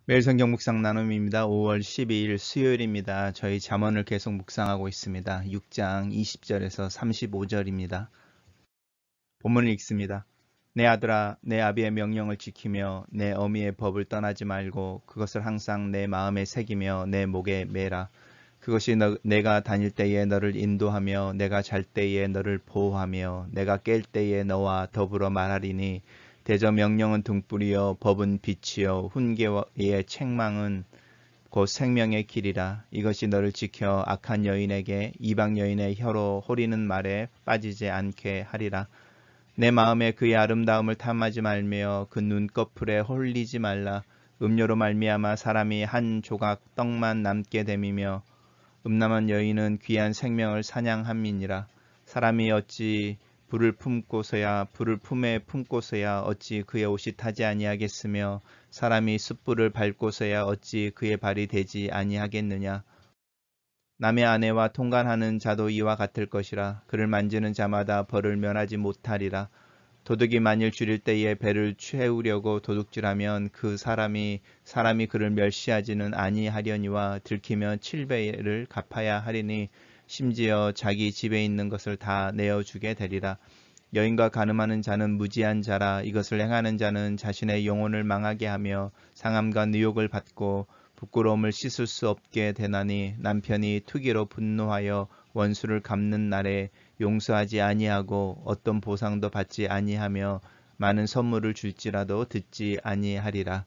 매일 성경 묵상 나눔입니다. 5월 12일 수요일입니다. 저희 잠언을 계속 묵상하고 있습니다. 6장 20절에서 35절입니다. 본문을 읽습니다. 내 아들아, 내 아비의 명령을 지키며 내 어미의 법을 떠나지 말고 그것을 항상 내 마음에 새기며 내 목에 매라. 그것이 내가 다닐 때에 너를 인도하며 내가 잘 때에 너를 보호하며 내가 깰 때에 너와 더불어 말하리니 대저 명령은 등불이요 법은 빛이요 훈계의 책망은 곧 생명의 길이라. 이것이 너를 지켜 악한 여인에게 이방 여인의 혀로 호리는 말에 빠지지 않게 하리라. 내 마음에 그의 아름다움을 탐하지 말며 그 눈꺼풀에 홀리지 말라. 음료로 말미암아 사람이 한 조각 떡만 남게 됨이며 음란한 여인은 귀한 생명을 사냥함이니라. 사람이 어찌 불을 품에 품고서야 어찌 그의 옷이 타지 아니하겠으며 사람이 숯불을 밟고서야 어찌 그의 발이 되지 아니하겠느냐. 남의 아내와 통간하는 자도 이와 같을 것이라. 그를 만지는 자마다 벌을 면하지 못하리라. 도둑이 만일 줄일 때에 배를 채우려고 도둑질하면 그 사람이 그를 멸시하지는 아니하려니와 들키면 7배를 갚아야 하리니 심지어 자기 집에 있는 것을 다 내어주게 되리라. 여인과 간음하는 자는 무지한 자라. 이것을 행하는 자는 자신의 영혼을 망하게 하며 상함과 유혹을 받고 부끄러움을 씻을 수 없게 되나니 남편이 투기로 분노하여 원수를 갚는 날에 용서하지 아니하고 어떤 보상도 받지 아니하며 많은 선물을 줄지라도 듣지 아니하리라.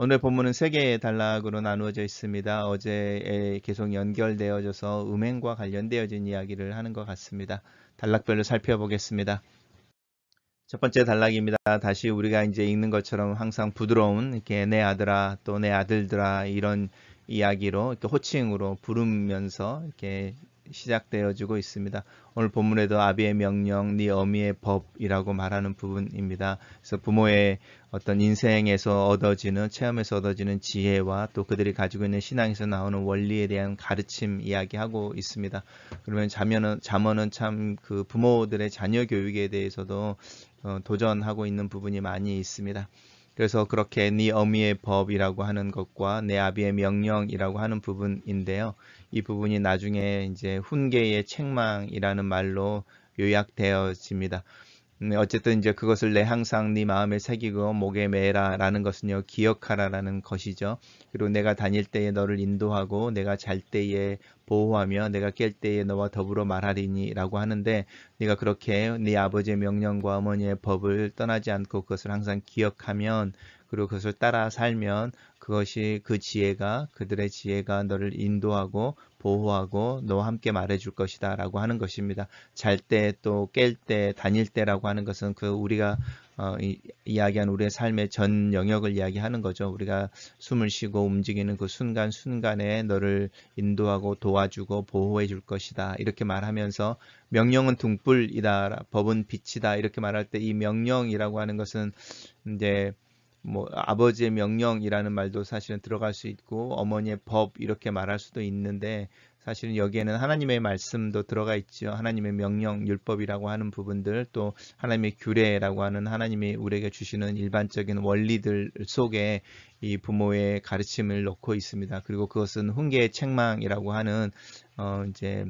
오늘 본문은 세 개의 단락으로 나누어져 있습니다. 어제에 계속 연결되어져서 음행과 관련되어진 이야기를 하는 것 같습니다. 단락별로 살펴보겠습니다. 첫 번째 단락입니다. 다시 우리가 이제 읽는 것처럼 항상 부드러운 이렇게 내 아들아 또 내 아들들아 이런 이야기로 이렇게 호칭으로 부르면서 이렇게 시작되어지고 있습니다. 오늘 본문에도 아비의 명령, 네 어미의 법이라고 말하는 부분입니다. 그래서 부모의 어떤 인생에서 얻어지는 체험에서 얻어지는 지혜와 또 그들이 가지고 있는 신앙에서 나오는 원리에 대한 가르침 이야기하고 있습니다. 그러면 잠언은 참 그 부모들의 자녀 교육에 대해서도 도전하고 있는 부분이 많이 있습니다. 그래서 그렇게 네 어미의 법이라고 하는 것과 내 아비의 명령이라고 하는 부분인데요. 이 부분이 나중에 이제 훈계의 책망이라는 말로 요약되어집니다. 어쨌든 이제 그것을 내 항상 네 마음에 새기고 목에 매라라는 것은요 기억하라라는 것이죠. 그리고 내가 다닐 때에 너를 인도하고 내가 잘 때에 보호하며 내가 깰 때에 너와 더불어 말하리니라고 하는데 네가 그렇게 네 아버지의 명령과 어머니의 법을 떠나지 않고 그것을 항상 기억하면 그리고 그것을 따라 살면 그것이 그들의 지혜가 너를 인도하고 보호하고 너와 함께 말해줄 것이다 라고 하는 것입니다. 잘 때 또 깰 때 다닐 때라고 하는 것은 그 우리가 이야기한 우리의 삶의 전 영역을 이야기하는 거죠. 우리가 숨을 쉬고 움직이는 그 순간순간에 너를 인도하고 도와주고 보호해 줄 것이다. 이렇게 말하면서 명령은 등불이다. 법은 빛이다. 이렇게 말할 때 이 명령이라고 하는 것은 이제 뭐 아버지의 명령이라는 말도 사실은 들어갈 수 있고 어머니의 법 이렇게 말할 수도 있는데 사실은 여기에는 하나님의 말씀도 들어가 있죠. 하나님의 명령, 율법이라고 하는 부분들 또 하나님의 규례라고 하는 하나님이 우리에게 주시는 일반적인 원리들 속에 이 부모의 가르침을 넣고 있습니다. 그리고 그것은 훈계의 책망이라고 하는 이제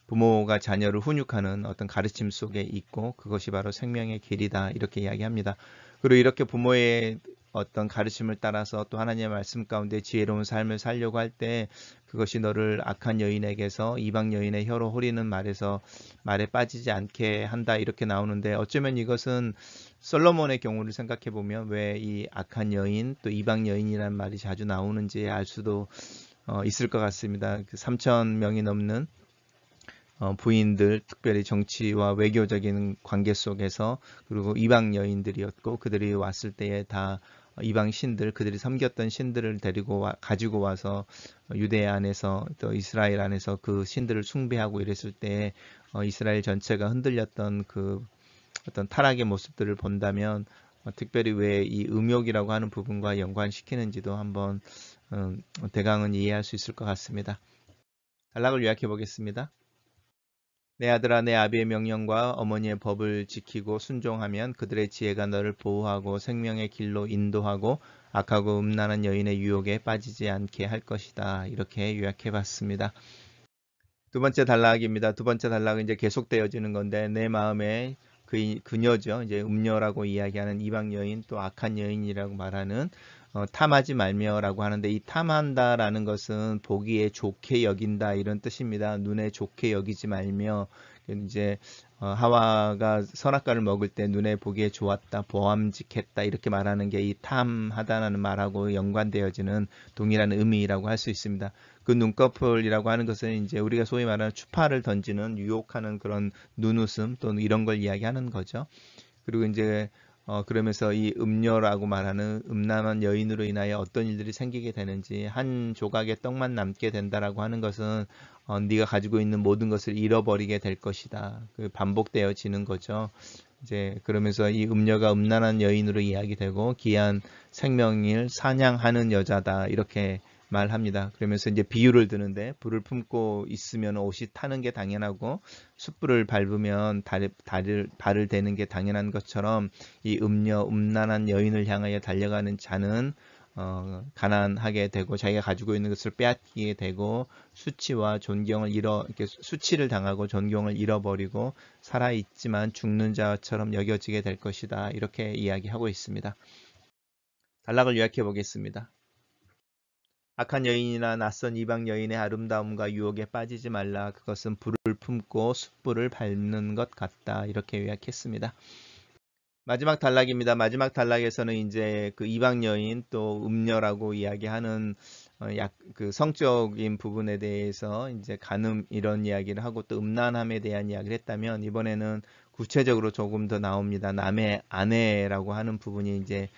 부모가 자녀를 훈육하는 어떤 가르침 속에 있고 그것이 바로 생명의 길이다 이렇게 이야기합니다. 그리고 이렇게 부모의 어떤 가르침을 따라서 또 하나님의 말씀 가운데 지혜로운 삶을 살려고 할 때 그것이 너를 악한 여인에게서 이방 여인의 혀로 호리는 말에 빠지지 않게 한다 이렇게 나오는데 어쩌면 이것은 솔로몬의 경우를 생각해 보면 왜 이 악한 여인 또 이방 여인이라는 말이 자주 나오는지 알 수도 있을 것 같습니다. 그 3천 명이 넘는 부인들, 특별히 정치와 외교적인 관계 속에서 그리고 이방 여인들이었고 그들이 왔을 때에 다 이방 신들, 그들이 섬겼던 신들을 가지고 와서 유대 안에서 또 이스라엘 안에서 그 신들을 숭배하고 이랬을 때 이스라엘 전체가 흔들렸던 그 어떤 타락의 모습들을 본다면 특별히 왜 이 음욕이라고 하는 부분과 연관시키는지도 한번 대강은 이해할 수 있을 것 같습니다. 단락을 요약해 보겠습니다. 내 아들아 내 아비의 명령과 어머니의 법을 지키고 순종하면 그들의 지혜가 너를 보호하고 생명의 길로 인도하고 악하고 음란한 여인의 유혹에 빠지지 않게 할 것이다. 이렇게 요약해 봤습니다. 두 번째 단락입니다. 두 번째 단락은 이제 계속되어지는 건데 내 마음에 그녀죠. 이제 음녀라고 이야기하는 이방 여인 또 악한 여인이라고 말하는 탐하지 말며라고 하는데 이 탐한다라는 것은 보기에 좋게 여긴다 이런 뜻입니다. 눈에 좋게 여기지 말며 이제 하와가 선악과를 먹을 때 눈에 보기에 좋았다, 보암직했다 이렇게 말하는 게 이 탐하다라는 말하고 연관되어지는 동일한 의미라고 할 수 있습니다. 그 눈꺼풀이라고 하는 것은 이제 우리가 소위 말하는 추파를 던지는 유혹하는 그런 눈웃음 또는 이런 걸 이야기하는 거죠. 그리고 이제 그러면서 이 음녀라고 말하는 음란한 여인으로 인하여 어떤 일들이 생기게 되는지 한 조각의 떡만 남게 된다라고 하는 것은 네가 가지고 있는 모든 것을 잃어버리게 될 것이다. 그 반복되어지는 거죠. 이제 그러면서 이 음녀가 음란한 여인으로 이야기되고 귀한 생명을 사냥하는 여자다 이렇게 말합니다. 그러면서 이제 비유를 드는데 불을 품고 있으면 옷이 타는 게 당연하고 숯불을 밟으면 발을 대는 게 당연한 것처럼 이 음란한 여인을 향하여 달려가는 자는 가난하게 되고 자기가 가지고 있는 것을 빼앗기게 되고 수치와 존경을 이렇게 수치를 당하고 존경을 잃어버리고 살아있지만 죽는 자처럼 여겨지게 될 것이다. 이렇게 이야기하고 있습니다. 단락을 요약해 보겠습니다. 악한 여인이나 낯선 이방 여인의 아름다움과 유혹에 빠지지 말라. 그것은 불을 품고 숯불을 밟는 것 같다. 이렇게 요약했습니다. 마지막 단락입니다. 마지막 단락에서는 이제 그 이방 여인 또 음녀라고 이야기하는 그 성적인 부분에 대해서 이제 간음 이런 이야기를 하고 또 음란함에 대한 이야기를 했다면 이번에는 구체적으로 조금 더 나옵니다. 남의 아내라고 하는 부분이 이제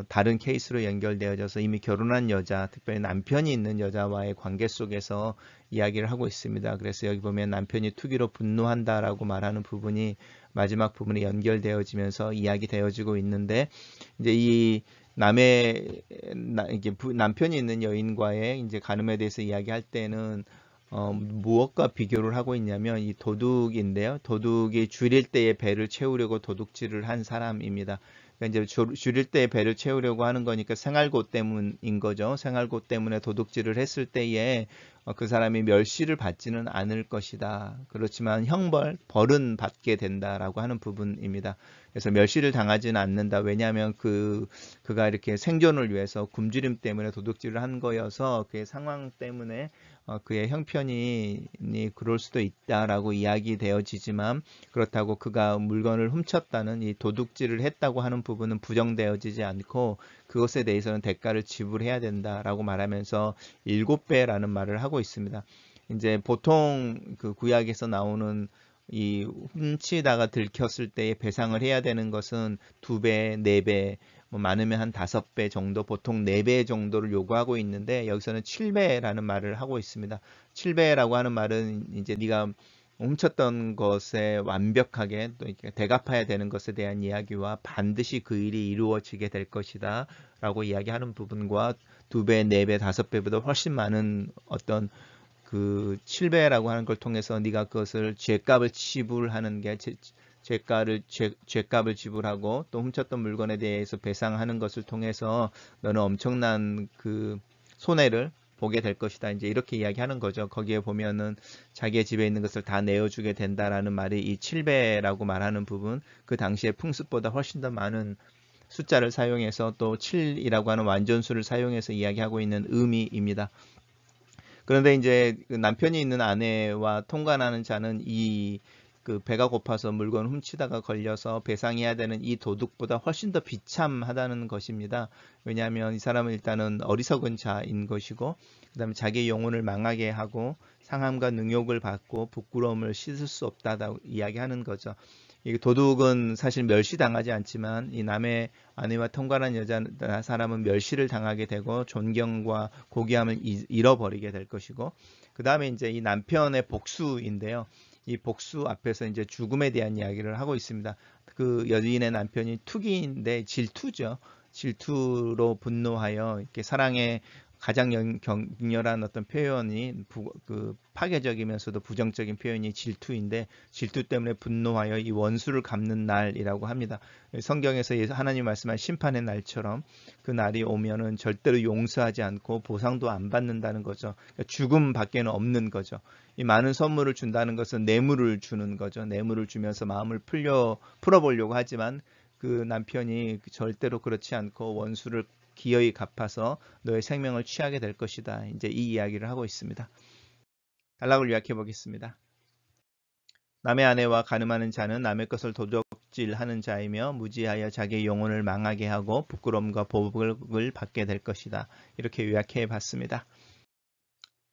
다른 케이스로 연결되어져서 이미 결혼한 여자, 특별히 남편이 있는 여자와의 관계 속에서 이야기를 하고 있습니다. 그래서 여기 보면 남편이 투기로 분노한다라고 말하는 부분이 마지막 부분에 연결되어지면서 이야기되어지고 있는데 이제 이 이게 남편이 있는 여인과의 이제 간음에 대해서 이야기할 때는 무엇과 비교를 하고 있냐면 이 도둑인데요. 도둑이 줄일 때의 배를 채우려고 도둑질을 한 사람입니다. 그러니까 이제 줄일 때 배를 채우려고 하는 거니까 생활고 때문인 거죠. 생활고 때문에 도둑질을 했을 때에 그 사람이 멸시를 받지는 않을 것이다. 그렇지만 벌은 받게 된다라고 하는 부분입니다. 그래서 멸시를 당하지는 않는다. 왜냐하면 그가 이렇게 생존을 위해서 굶주림 때문에 도둑질을 한 거여서 그의 상황 때문에 그의 형편이 그럴 수도 있다라고 이야기되어지지만 그렇다고 그가 물건을 훔쳤다는 이 도둑질을 했다고 하는 부분은 부정되어지지 않고 그것에 대해서는 대가를 지불해야 된다라고 말하면서 7배라는 말을 하고 있습니다. 이제 보통 그 구약에서 나오는 이 훔치다가 들켰을 때에 배상을 해야 되는 것은 2배, 4배, 뭐 많으면 한 5배 정도, 보통 4배 정도를 요구하고 있는데 여기서는 7배라는 말을 하고 있습니다. 7배라고 하는 말은 이제 네가 훔쳤던 것에 완벽하게 또 이렇게 대갚아야 되는 것에 대한 이야기와 반드시 그 일이 이루어지게 될 것이다 라고 이야기하는 부분과 2배, 4배, 5배보다 훨씬 많은 어떤 그 7배라고 하는 걸 통해서 네가 그것을 죄값을 지불하는 게 죄값을 지불하고 또 훔쳤던 물건에 대해서 배상하는 것을 통해서 너는 엄청난 그 손해를 보게 될 것이다. 이제 이렇게 이야기하는 거죠. 거기에 보면은 자기의 집에 있는 것을 다 내어주게 된다라는 말이 이 7배라고 말하는 부분, 그 당시의 풍습보다 훨씬 더 많은 숫자를 사용해서 또 7이라고 하는 완전수를 사용해서 이야기하고 있는 의미입니다. 그런데 이제 그 남편이 있는 아내와 통관하는 자는 그 배가 고파서 물건 훔치다가 걸려서 배상해야 되는 이 도둑보다 훨씬 더 비참하다는 것입니다. 왜냐하면 이 사람은 일단은 어리석은 자인 것이고 그 다음에 자기 영혼을 망하게 하고 상함과 능욕을 받고 부끄러움을 씻을 수 없다고 이야기하는 거죠. 이 도둑은 사실 멸시당하지 않지만 이 남의 아내와 통관한 사람은 멸시를 당하게 되고 존경과 고귀함을 잃어버리게 될 것이고 그 다음에 이제 이 남편의 복수인데요. 이 복수 앞에서 이제 죽음에 대한 이야기를 하고 있습니다. 그 여인의 남편이 투기인데 질투죠. 질투로 분노하여 이렇게 사랑의 가장 격렬한 어떤 표현이 파괴적이면서도 부정적인 표현이 질투인데, 질투 때문에 분노하여 이 원수를 갚는 날이라고 합니다. 성경에서 하나님 말씀한 심판의 날처럼 그 날이 오면은 절대로 용서하지 않고 보상도 안 받는다는 거죠. 그러니까 죽음밖에는 없는 거죠. 이 많은 선물을 준다는 것은 뇌물을 주는 거죠. 뇌물을 주면서 마음을 풀어보려고 하지만 그 남편이 절대로 그렇지 않고 원수를 기어이 갚아서 너의 생명을 취하게 될 것이다. 이제 이 이야기를 하고 있습니다. 단락을 요약해 보겠습니다. 남의 아내와 간음하는 자는 남의 것을 도적질하는 자이며 무지하여 자기의 영혼을 망하게 하고 부끄러움과 보복을 받게 될 것이다. 이렇게 요약해 봤습니다.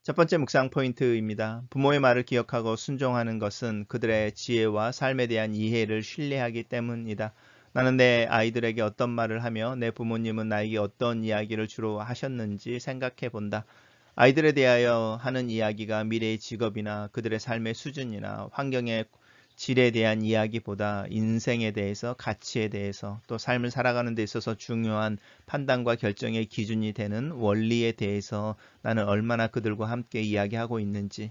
첫 번째 묵상 포인트입니다. 부모의 말을 기억하고 순종하는 것은 그들의 지혜와 삶에 대한 이해를 신뢰하기 때문이다. 나는 내 아이들에게 어떤 말을 하며 내 부모님은 나에게 어떤 이야기를 주로 하셨는지 생각해 본다. 아이들에 대하여 하는 이야기가 미래의 직업이나 그들의 삶의 수준이나 환경의 질에 대한 이야기보다 인생에 대해서, 가치에 대해서, 또 삶을 살아가는 데 있어서 중요한 판단과 결정의 기준이 되는 원리에 대해서 나는 얼마나 그들과 함께 이야기하고 있는지,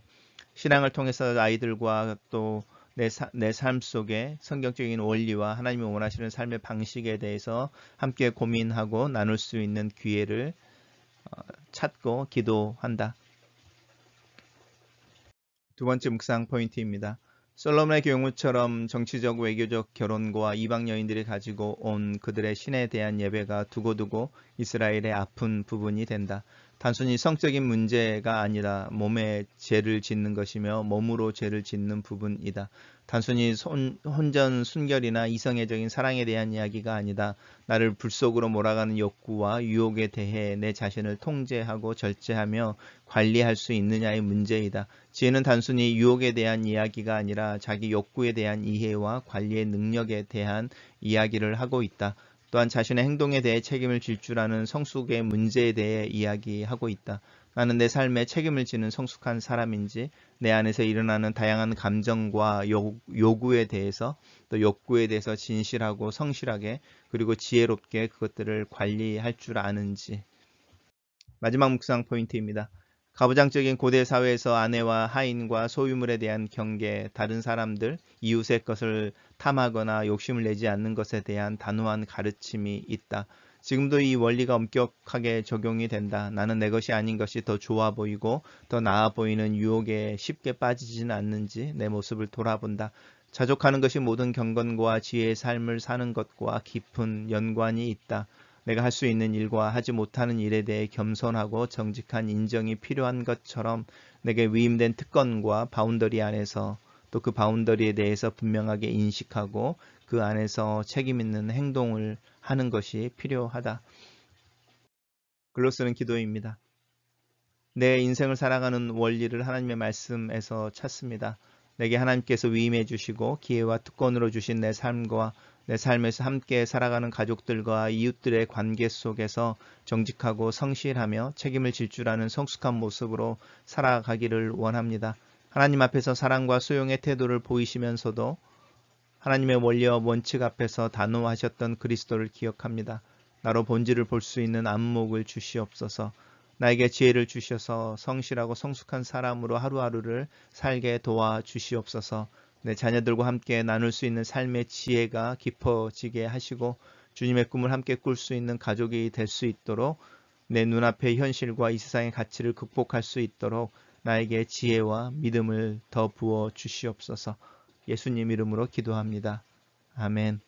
신앙을 통해서 아이들과 또 내 삶 속에 성경적인 원리와 하나님이 원하시는 삶의 방식에 대해서 함께 고민하고 나눌 수 있는 기회를 찾고 기도한다. 두 번째 묵상 포인트입니다. 솔로몬의 경우처럼 정치적 외교적 결혼과 이방 여인들이 가지고 온 그들의 신에 대한 예배가 두고두고 이스라엘의 아픈 부분이 된다. 단순히 성적인 문제가 아니라 몸에 죄를 짓는 것이며 몸으로 죄를 짓는 부분이다. 단순히 혼전 순결이나 이성애적인 사랑에 대한 이야기가 아니다. 나를 불속으로 몰아가는 욕구와 유혹에 대해 내 자신을 통제하고 절제하며 관리할 수 있느냐의 문제이다. 지혜는 단순히 유혹에 대한 이야기가 아니라 자기 욕구에 대한 이해와 관리의 능력에 대한 이야기를 하고 있다. 또한 자신의 행동에 대해 책임을 질 줄 아는 성숙의 문제에 대해 이야기하고 있다. 나는 내 삶에 책임을 지는 성숙한 사람인지, 내 안에서 일어나는 다양한 감정과 요구에 대해서, 또 욕구에 대해서 진실하고 성실하게 그리고 지혜롭게 그것들을 관리할 줄 아는지. 마지막 묵상 포인트입니다. 가부장적인 고대 사회에서 아내와 하인과 소유물에 대한 경계, 다른 사람들, 이웃의 것을 탐하거나 욕심을 내지 않는 것에 대한 단호한 가르침이 있다. 지금도 이 원리가 엄격하게 적용이 된다. 나는 내 것이 아닌 것이 더 좋아 보이고 더 나아 보이는 유혹에 쉽게 빠지지는 않는지 내 모습을 돌아본다. 자족하는 것이 모든 경건과 지혜의 삶을 사는 것과 깊은 연관이 있다. 내가 할 수 있는 일과 하지 못하는 일에 대해 겸손하고 정직한 인정이 필요한 것처럼 내게 위임된 특권과 바운더리 안에서 또 그 바운더리에 대해서 분명하게 인식하고 그 안에서 책임 있는 행동을 하는 것이 필요하다. 글로 쓰는 기도입니다. 내 인생을 살아가는 원리를 하나님의 말씀에서 찾습니다. 내게 하나님께서 위임해 주시고 기회와 특권으로 주신 내 삶과 내 삶에서 함께 살아가는 가족들과 이웃들의 관계 속에서 정직하고 성실하며 책임을 질 줄 아는 성숙한 모습으로 살아가기를 원합니다. 하나님 앞에서 사랑과 수용의 태도를 보이시면서도 하나님의 원리와 원칙 앞에서 단호하셨던 그리스도를 기억합니다. 나로 본질을 볼 수 있는 안목을 주시옵소서. 나에게 지혜를 주셔서 성실하고 성숙한 사람으로 하루하루를 살게 도와주시옵소서. 내 자녀들과 함께 나눌 수 있는 삶의 지혜가 깊어지게 하시고 주님의 꿈을 함께 꿀 수 있는 가족이 될 수 있도록 내 눈앞의 현실과 이 세상의 가치를 극복할 수 있도록 나에게 지혜와 믿음을 더 부어 주시옵소서. 예수님 이름으로 기도합니다. 아멘.